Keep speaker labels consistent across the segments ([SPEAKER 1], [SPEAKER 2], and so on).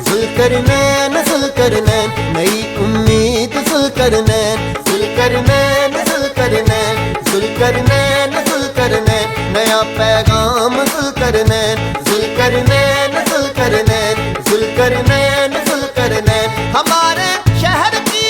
[SPEAKER 1] ज़ुल्करनैन ज़ुल्करनैन नई उम्मीद ज़ुल्करनैन ज़ुल्करनैन ज़ुल्करनैन ज़ुल्करनैन ज़ुल्करनैन नया पैगाम ज़ुल्करनैन ज़ुल्करनैन ज़ुल्करनैन ज़ुल्करनैन ज़ुल्करनैन हमारे शहर की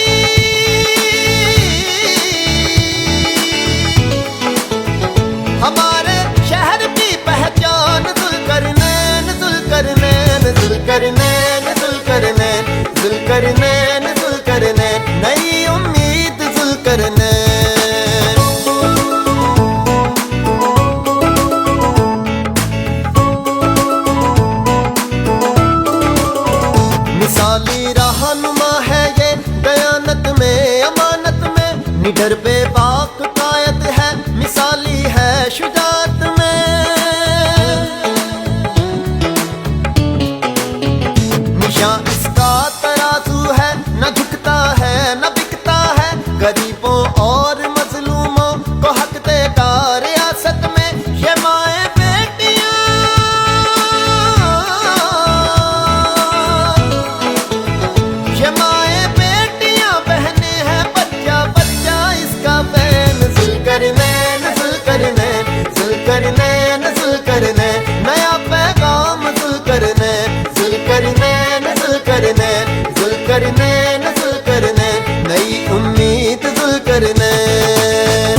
[SPEAKER 1] हमारे शहर की पहचान ज़ुल्करनैन ज़ुल्करनैन ज़ुल्करनैन ज़ुल्करनैन ज़ुल्करनैन ज़ुल्करनैन नई उम्मीद ज़ुल्करनैन। मिसाली रहनुमा है ये दयानत में अमानत में निडर बेबाक कायद है मिसाली है शुजाअत में निशान इसका तराजू है न झुकता है न बिकता है गरीबों और मजलूमों को हक देगा रियासत में ये माए बेटियां ये माए बेटियां बहने हैं बच्चा बच्चा इसका बहन ज़ुल्करनैन ज़ुल्करनैन ज़ुल्करनैन ज़ुल्करनैन नया पैगाम ज़ुल्करनैन ज़ुल्करनैन ज़ुल्करनैन ज़ुल्करनैन ज़ुल्करनैन नई उम्मीद ज़ुल्करनैन।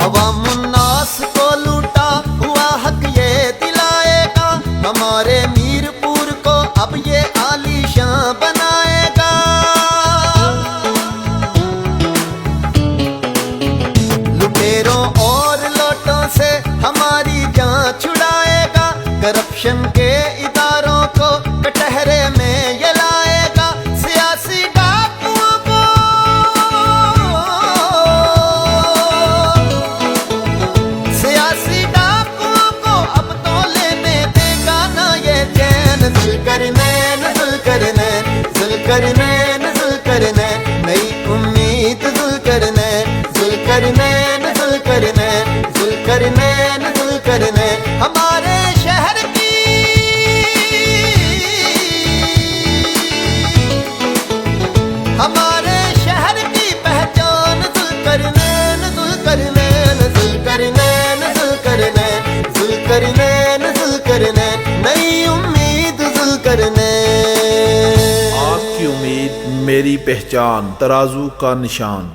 [SPEAKER 1] अवामुन्नास को लूटा हुआ हक ये दिलाएगा हमारे मीरपुर को अब ये आलीशां बनाएगा लुटेरों और लोटों से हमारी जान छुड़ाएगा करप्शन के इदारों को कटहरे में ये लाएगा सियासी डाकुओं को सियासी डाकुओं को अब तो लेने देगा ना ये चैन ज़ुल्करनैन ज़ुल्करनैन ज़ुल्करनैन ज़ुल्करनैन नई उम्मीद ज़ुल्करनैन ज़ुल्करनैन ज़ुल्करनैन ज़ुल्करनैन ज़ुल्करनैन हमारे शहर की हमारे शहर की पहचान ज़ुल्करनैन ज़ुल्करनैन ज़ुल्करनैन ज़ुल्करनैन ज़ुल्करनैन ज़ुल्करनैन नई उम्मीद ज़ुल्करनैन।
[SPEAKER 2] आपकी उम्मीद मेरी पहचान तराजू का निशान।